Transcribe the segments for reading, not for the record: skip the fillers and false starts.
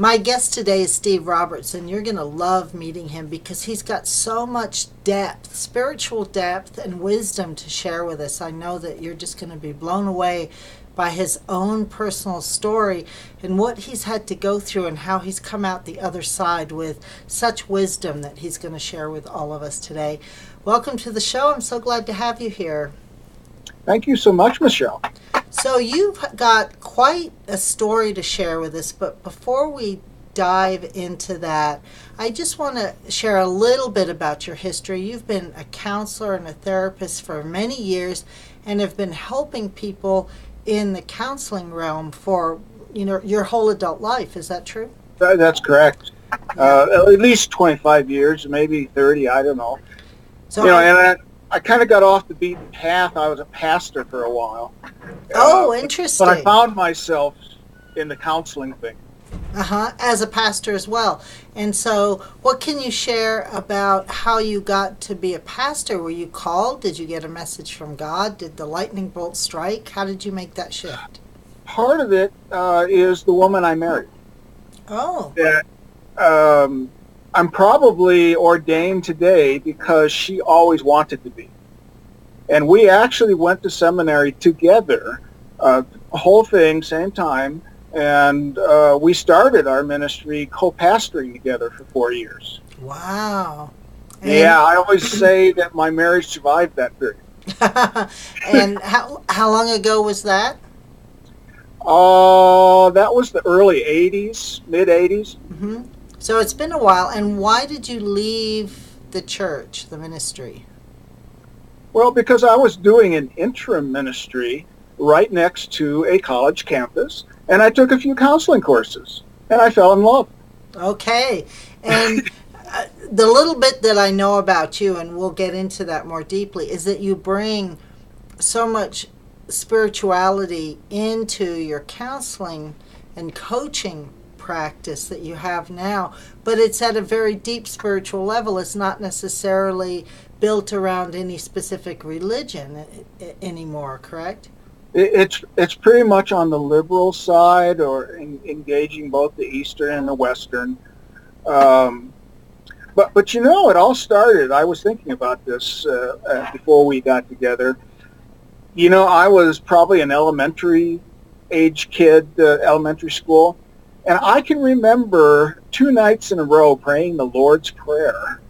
My guest today is Steve Roberts, and you're going to love meeting him because he's got so much depth, spiritual depth, and wisdom to share with us. I know that you're just going to be blown away by his own personal story and what he's had to go through and how he's come out the other side with such wisdom that he's going to share with all of us today. Welcome to the show. I'm so glad to have you here. Thank you so much, Michelle. So you've got quite a story to share with us, but before we dive into that, I just want to share a little bit about your history. You've been a counselor and a therapist for many years and have been helping people in the counseling realm for, your whole adult life. Is that true? That's correct. At least 25 years, maybe 30, I don't know. So, and I kind of got off the beaten path. I was a pastor for a while. Interesting. But I found myself in the counseling thing. As a pastor as well. And so what can you share about how you got to be a pastor? Were you called? Did you get a message from God? Did the lightning bolt strike? How did you make that shift? Part of it is the woman I married. Oh. That, I'm probably ordained today because she always wanted to be. And we actually went to seminary together, whole thing, same time, and we started our ministry co-pastoring together for 4 years. Wow. Yeah, I always say that my marriage survived that period. And how long ago was that? That was the early 80s, mid-80s. Mm-hmm. So it's been a while. And why did you leave the church, the ministry? Well, because I was doing an interim ministry right next to a college campus, and I took a few counseling courses, and I fell in love. Okay. And the little bit that I know about you, and we'll get into that more deeply, is that you bring so much spirituality into your counseling and coaching practice that you have now, but it's at a very deep spiritual level. It's not necessarily built around any specific religion anymore, correct? It's pretty much on the liberal side, or engaging both the Eastern and the Western. But it all started, I was thinking about this before we got together. I was probably an elementary age kid, elementary school. And I can remember 2 nights in a row praying the Lord's Prayer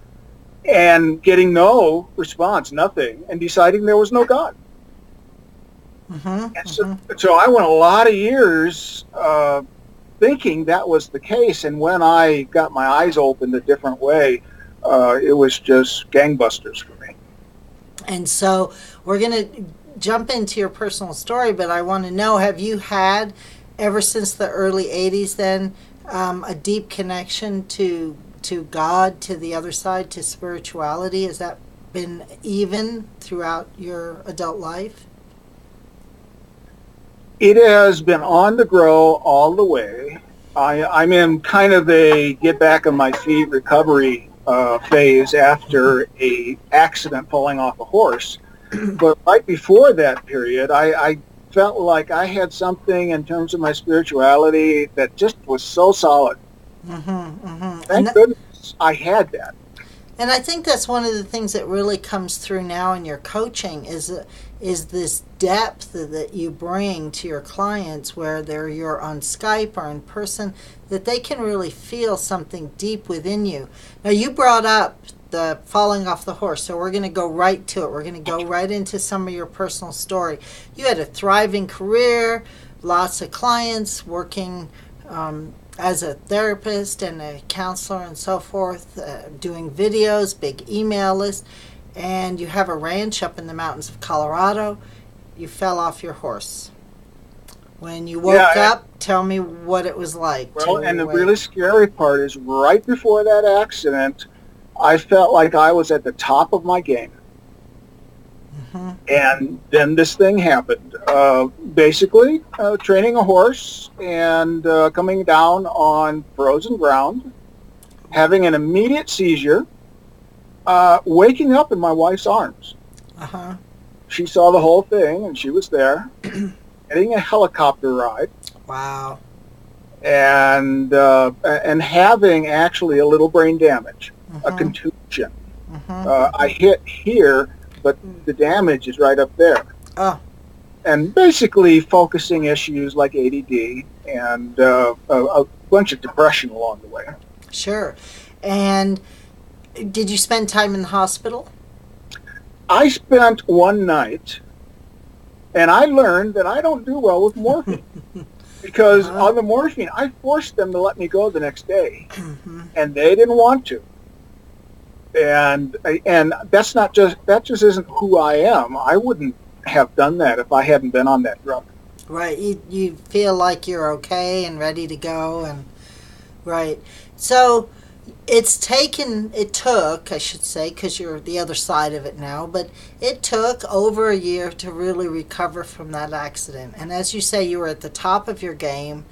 and getting no response, nothing, and deciding there was no God. And so I went a lot of years thinking that was the case. And when I got my eyes opened a different way, it was just gangbusters for me. And so we're going to jump into your personal story, but I want to know, have you had, ever since the early 80s then, a deep connection to God, to the other side, to spirituality? Has that been even throughout your adult life? It has been on the grow all the way. I'm in kind of a get back on my feet recovery phase after a accident falling off a horse. But right before that period, I felt like I had something in terms of my spirituality that just was so solid. Thank goodness I had that. And I think that's one of the things that really comes through now in your coaching is this depth that you bring to your clients, whether you're on Skype or in person, that they can really feel something deep within you. Now, you brought up the falling off the horse, so we're going to go right to it. We're going to go right into some of your personal story. You had a thriving career, lots of clients, working as a therapist and a counselor and so forth, doing videos, big email list, and you have a ranch up in the mountains of Colorado. You fell off your horse. When you woke up, tell me what it was like. Well, and the really scary part is right before that accident, I felt like I was at the top of my game. And then this thing happened. Basically, training a horse and coming down on frozen ground, having an immediate seizure, waking up in my wife's arms. She saw the whole thing, and she was there, getting a helicopter ride. Wow. and having actually a little brain damage, a Mm-hmm. contusion. Mm-hmm. I hit here, but the damage is right up there. Oh, And basically focusing issues like ADD and a bunch of depression along the way. sure. And did you spend time in the hospital? I spent one night and I learned that I don't do well with morphine because Uh-huh. on the morphine, I forced them to let me go the next day Mm-hmm. and they didn't want to. And that just isn't who I am. I wouldn't have done that if I hadn't been on that drug. Right. You feel like you're okay and ready to go, and right. So it took, I should say, because you're the other side of it now, but it took over a year to really recover from that accident. And as you say, you were at the top of your game,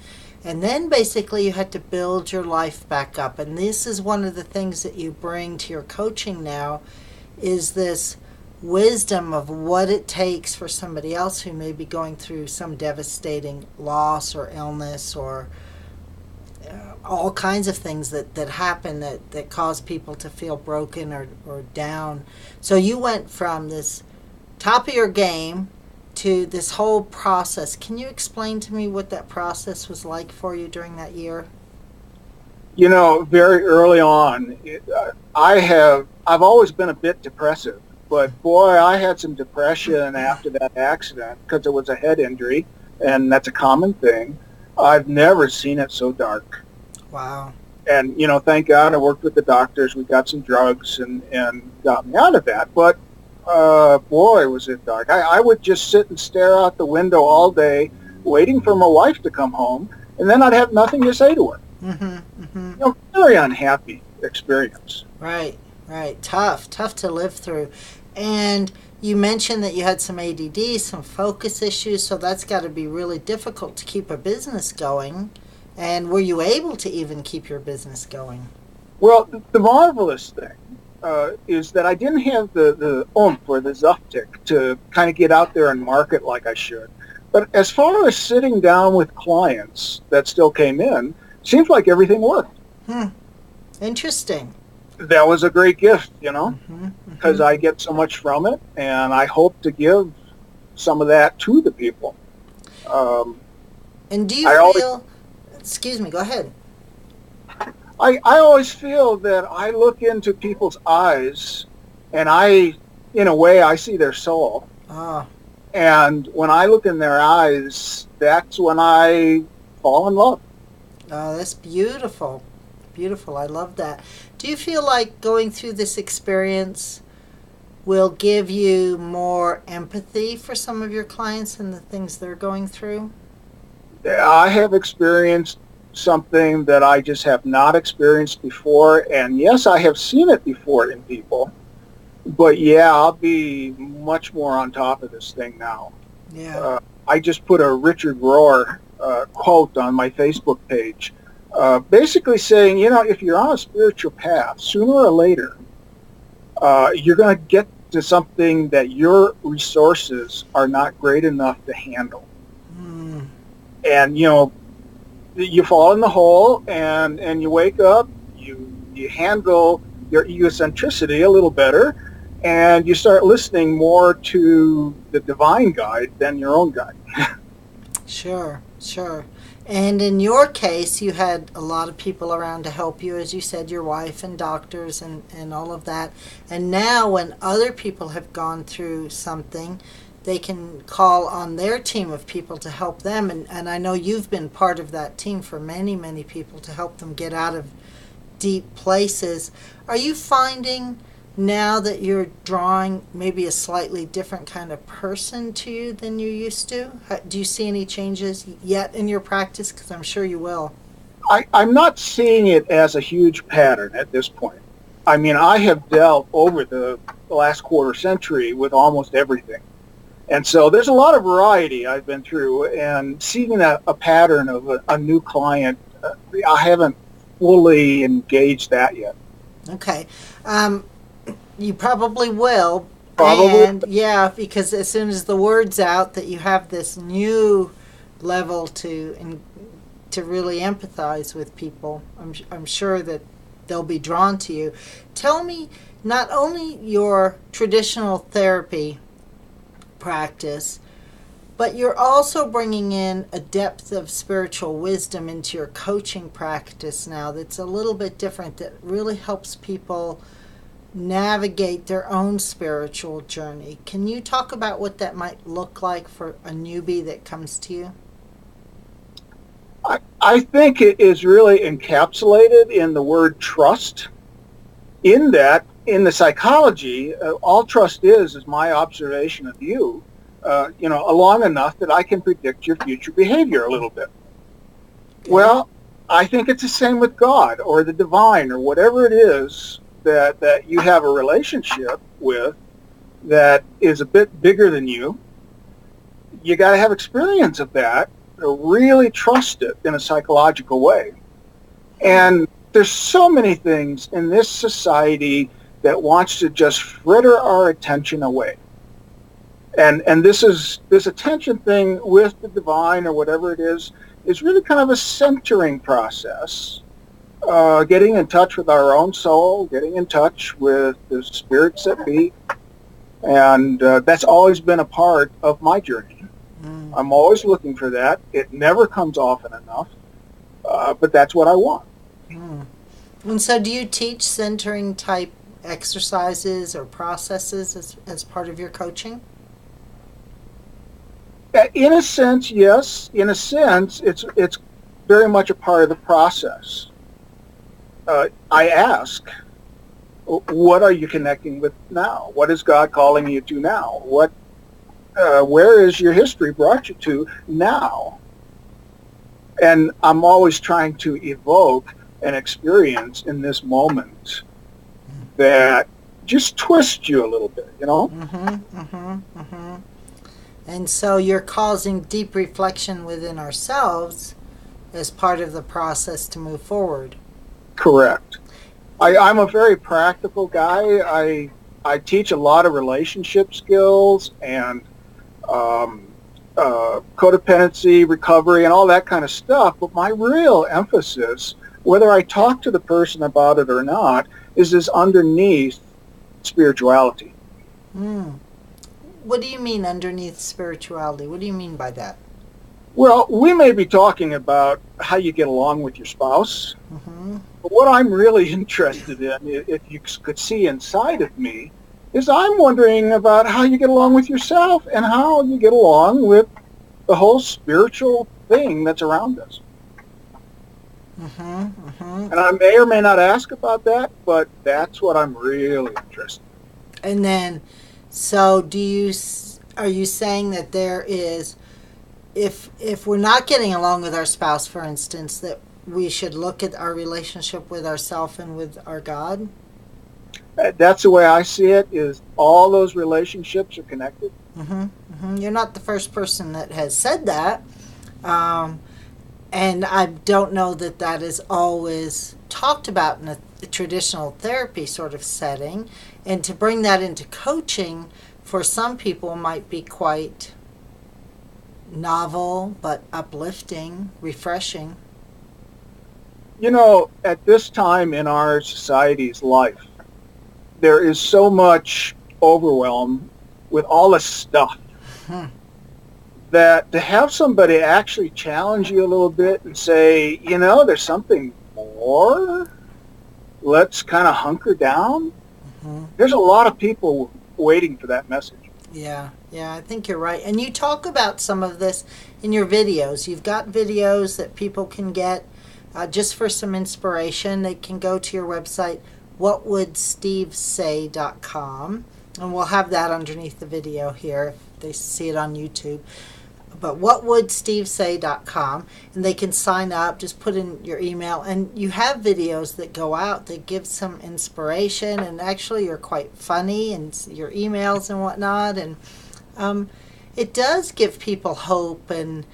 and then basically you had to build your life back up. And this is one of the things that you bring to your coaching now, is this wisdom of what it takes for somebody else who may be going through some devastating loss or illness or all kinds of things that happen that cause people to feel broken or down. So you went from this top of your game to this whole process. Can you explain to me what that process was like for you during that year? You know, very early on, I've always been a bit depressive, but boy, I had some depression after that accident because it was a head injury, and that's a common thing. I've never seen it so dark. Wow. And, you know, thank God I worked with the doctors. We got some drugs and got me out of that. But, boy, was it dark. I would just sit and stare out the window all day waiting for my wife to come home, and then I'd have nothing to say to her. Mm-hmm. Mm-hmm. You know, very unhappy experience. Right. Right. Tough to live through. And you mentioned that you had some ADD, some focus issues, so that's got to be really difficult to keep a business going. And were you able to even keep your business going? Well, the marvelous thing is that I didn't have the oomph or the zuptic to kind of get out there and market like I should. But as far as sitting down with clients that still came in, seems like everything worked. Hmm. Interesting. That was a great gift, you know, Mm-hmm. because Mm-hmm. I get so much from it, and I hope to give some of that to the people. Um, And do I you always feel, excuse me, go ahead. I always feel that I look into people's eyes, and in a way, I see their soul. Oh, And when I look in their eyes, that's when I fall in love. oh, that's beautiful. Beautiful. I love that. Do you feel like going through this experience will give you more empathy for some of your clients and the things they're going through? I have experienced something that I just have not experienced before. And yes, I have seen it before in people. But yeah, I'll be much more on top of this thing now. Yeah. I just put a Richard Rohr quote on my Facebook page, basically saying, you know, if you're on a spiritual path, sooner or later, you're going to get to something that your resources are not great enough to handle. Mm. And, you know, you fall in the hole and you wake up, you handle your egocentricity a little better, and you start listening more to the divine guide than your own guide. Sure, sure. And in your case, you had a lot of people around to help you, as you said, your wife and doctors and all of that. And now when other people have gone through something, they can call on their team of people to help them. And I know you've been part of that team for many, many people to help them get out of deep places. Are you finding now that you're drawing maybe a slightly different kind of person to you than you used to? Do you see any changes yet in your practice? Because I'm sure you will. I'm not seeing it as a huge pattern at this point. I mean, I have dealt over the last quarter century with almost everything. And so there's a lot of variety I've been through, and seeing a pattern of a new client, I haven't fully engaged that yet. Okay. You probably will. Probably. And yeah, because as soon as the word's out that you have this new level to really empathize with people. I'm sure that they'll be drawn to you. Tell me, not only your traditional therapy practice, but you're also bringing in a depth of spiritual wisdom into your coaching practice now that's a little bit different, that really helps people navigate their own spiritual journey. Can you talk about what that might look like for a newbie that comes to you? I think it is really encapsulated in the word trust. In that, in the psychology, all trust is my observation of you, long enough that I can predict your future behavior a little bit. Okay. Well, I think it's the same with God or the divine or whatever it is that you have a relationship with that is a bit bigger than you. You got to have experience of that to really trust it in a psychological way. And there's so many things in this society that wants to just fritter our attention away. And this attention thing with the divine or whatever it is really kind of a centering process, getting in touch with our own soul, getting in touch with the spirits that be. And that's always been a part of my journey. I'm always looking for that. It never comes often enough, but that's what I want. And so do you teach centering type exercises or processes as part of your coaching? In a sense, yes. In a sense, it's very much a part of the process. I ask, what are you connecting with now? What is God calling you to now? Where is your history brought you to now? And I'm always trying to evoke an experience in this moment that just twists you a little bit, And so you're causing deep reflection within ourselves as part of the process to move forward. Correct. I'm a very practical guy. I teach a lot of relationship skills and codependency, recovery, and all that kind of stuff. But my real emphasis, whether I talk to the person about it or not, is this underneath spirituality. What do you mean underneath spirituality? What do you mean by that? Well, we may be talking about how you get along with your spouse. But what I'm really interested in, if you could see inside of me, is I'm wondering about how you get along with yourself and how you get along with the whole spiritual thing that's around us. And I may or may not ask about that, but that's what I'm really interested in. And then, so are you saying that there is, if we're not getting along with our spouse, for instance, that we should look at our relationship with ourselves and with our God? That's the way I see it, is all those relationships are connected. You're not the first person that has said that. And I don't know that is always talked about in a traditional therapy sort of setting. And to bring that into coaching for some people might be quite novel, but uplifting, refreshing. At this time in our society's life, there is so much overwhelm with all this stuff that to have somebody actually challenge you a little bit and say, there's something more, let's kind of hunker down. There's a lot of people waiting for that message. Yeah, I think you're right. And you talk about some of this in your videos. You've got videos that people can get just for some inspiration. They can go to your website, whatwouldstevesay.com, and we'll have that underneath the video here if they see it on YouTube. But whatwouldstevesay.com, and they can sign up, just put in your email, and you have videos that go out that give some inspiration, and actually you're quite funny, and your emails and whatnot, and it does give people hope and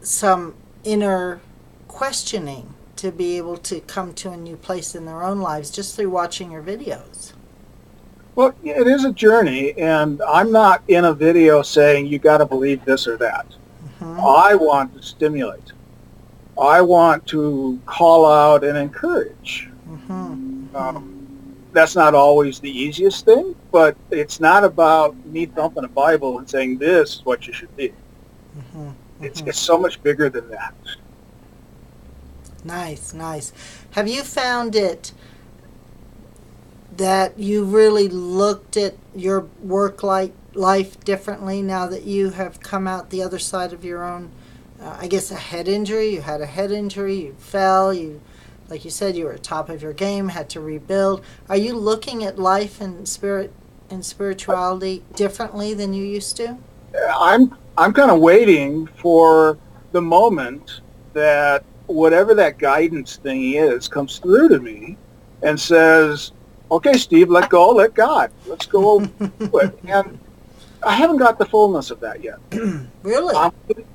some inner questioning to be able to come to a new place in their own lives just through watching your videos. Well, it is a journey, and I'm not in a video saying you got to believe this or that. I want to stimulate. I want to call out and encourage. That's not always the easiest thing, but it's not about me thumping a Bible and saying this is what you should be. It's so much bigger than that. Nice, nice. Have you found it that you really looked at your work life differently now that you have come out the other side of your own, I guess, a head injury? You had a head injury, you fell, like you said, you were at top of your game, had to rebuild. Are you looking at life and spirit and spirituality differently than you used to? I'm kind of waiting for the moment that whatever that guidance thing is comes through to me and says, okay, Steve, let go, let God. Let's go do it. And I haven't got the fullness of that yet. Really?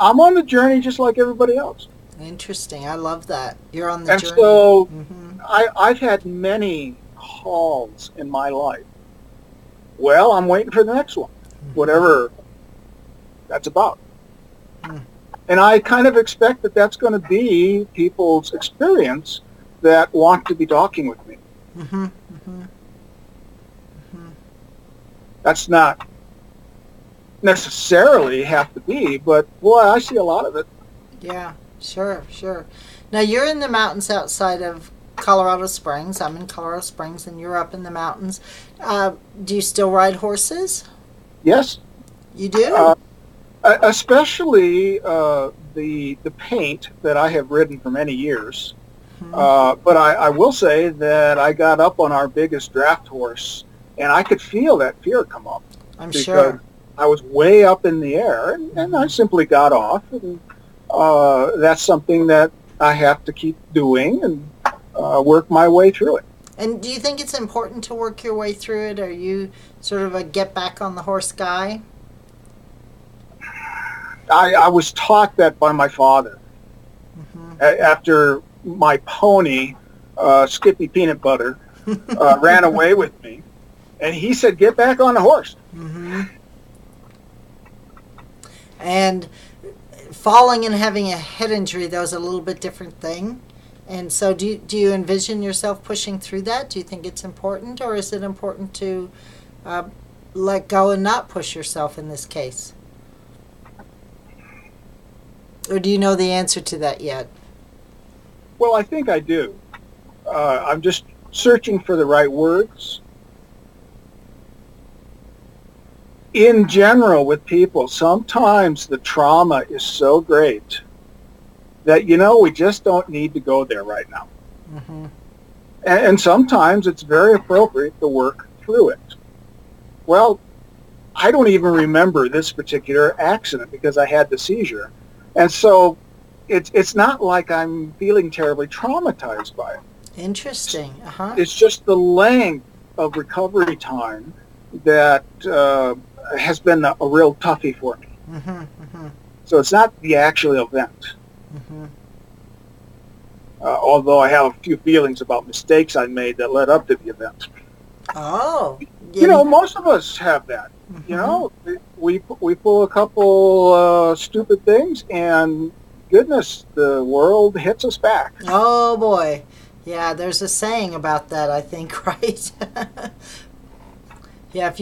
I'm on the journey just like everybody else. Interesting. I love that. You're on the journey. And so I've had many calls in my life. Well, I'm waiting for the next one, whatever that's about. And I kind of expect that that's going to be people's experience that want to be talking with me. That's not necessarily have to be, but boy, I see a lot of it. Yeah, sure. Now you're in the mountains outside of Colorado Springs. I'm in Colorado Springs, and you're up in the mountains. Do you still ride horses? Yes. You do? Especially the paint that I have ridden for many years. But I will say that I got up on our biggest draft horse, and I could feel that fear come up. I'm sure. I was way up in the air, and I simply got off. And that's something that I have to keep doing and work my way through it. And do you think it's important to work your way through it? Are you sort of a get back on the horse guy? I was taught that by my father. After my pony, Skippy Peanut Butter, ran away with me, and he said, get back on the horse. And falling and having a head injury, that was a little bit different thing. And so do you envision yourself pushing through that? Do you think it's important, or is it important to let go and not push yourself in this case? Or do you know the answer to that yet? Well, I think I do. I'm just searching for the right words. In general, with people, sometimes the trauma is so great that, we just don't need to go there right now. And sometimes it's very appropriate to work through it. Well, I don't even remember this particular accident because I had the seizure. And so it's not like I'm feeling terribly traumatized by it. Interesting. It's just the length of recovery time that has been a real toughie for me. So it's not the actual event. Although I have a few feelings about mistakes I made that led up to the event. Oh. Yeah. Most of us have that. We pull a couple stupid things, and goodness, the world hits us back. Oh boy, yeah. There's a saying about that, I think, right? Yeah. If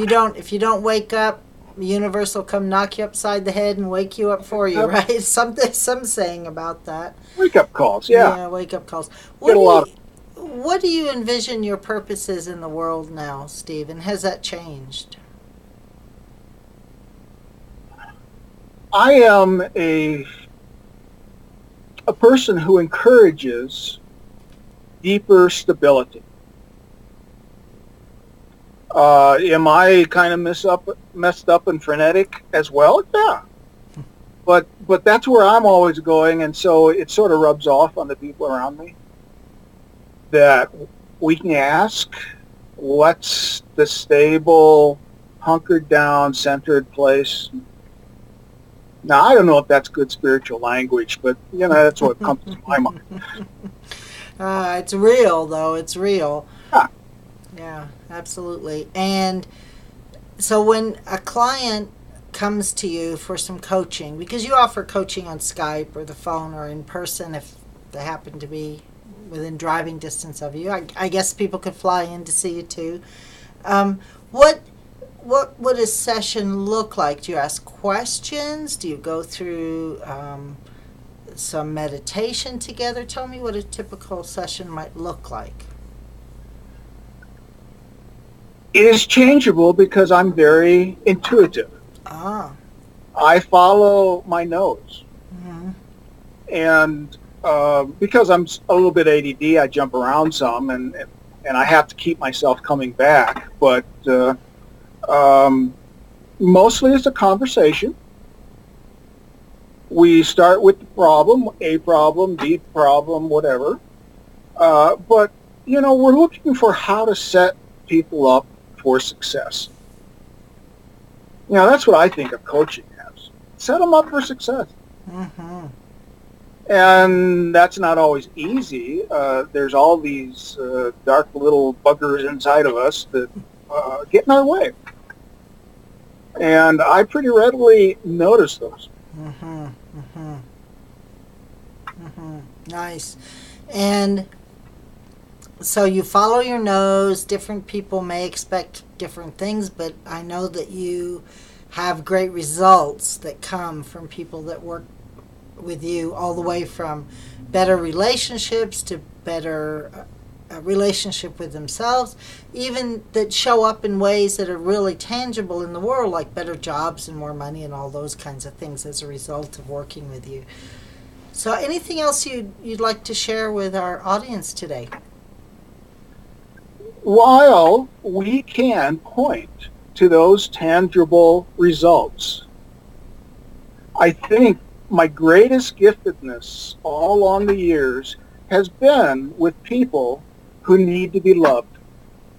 you don't wake up, the universe will come knock you upside the head and wake you up for you, right? Some saying about that. Wake up calls, yeah. Yeah, wake up calls. What do you envision your purpose is in the world now, Steve, and has that changed? I am a person who encourages deeper stability. Am I kind of messed up and frenetic as well? Yeah. But that's where I'm always going, and so it sort of rubs off on the people around me that we can ask, what's the stable, hunkered down, centered place? Now, I don't know if that's good spiritual language, but, that's what comes to my mind. It's real, though. It's real. Yeah. Yeah, absolutely. And so when a client comes to you for some coaching, because you offer coaching on Skype or the phone or in person, if they happen to be within driving distance of you. I guess people could fly in to see you too. What would a session look like? Do you ask questions? Do you go through some meditation together? Tell me what a typical session might look like. It is changeable because I'm very intuitive. Ah. I follow my nose. Mm-hmm. And because I'm a little bit ADD, I jump around some, and I have to keep myself coming back. But mostly it's a conversation. We start with the problem, A problem, B problem, whatever. But, we're looking for how to set people up for success. That's what I think of coaching as. Set them up for success. Mm-hmm. And that's not always easy. There's all these dark little buggers inside of us that get in our way. And I pretty readily notice those. Mm-hmm. Mm-hmm. Mm-hmm. Nice. And so you follow your nose. Different people may expect different things, but I know that you have great results that come from people that work with you, all the way from better relationships to better relationship with themselves, even that show up in ways that are really tangible in the world, like better jobs and more money and all those kinds of things as a result of working with you. So anything else you'd like to share with our audience today? While we can point to those tangible results, I think my greatest giftedness all along the years has been with people who need to be loved.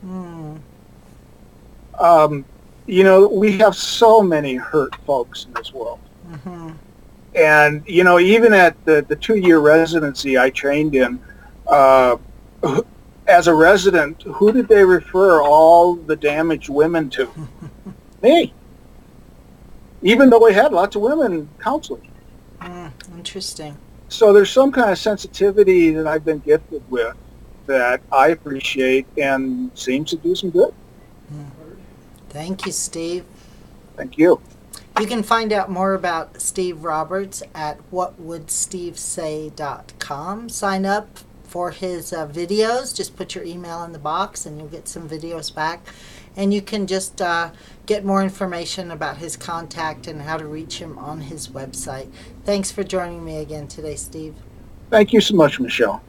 Mm. We have so many hurt folks in this world. Mm-hmm. And, even at the 2-year residency I trained in, as a resident, who did they refer all the damaged women to? Me. Even though we had lots of women counseling. Interesting. So there's some kind of sensitivity that I've been gifted with that I appreciate and seems to do some good. Thank you, Steve. Thank you. You can find out more about Steve Roberts at whatwouldstevesay.com. Sign up for his videos. Just put your email in the box and you'll get some videos back. And you can just get more information about his contact and how to reach him on his website. Thanks for joining me again today, Steve. Thank you so much, Michelle.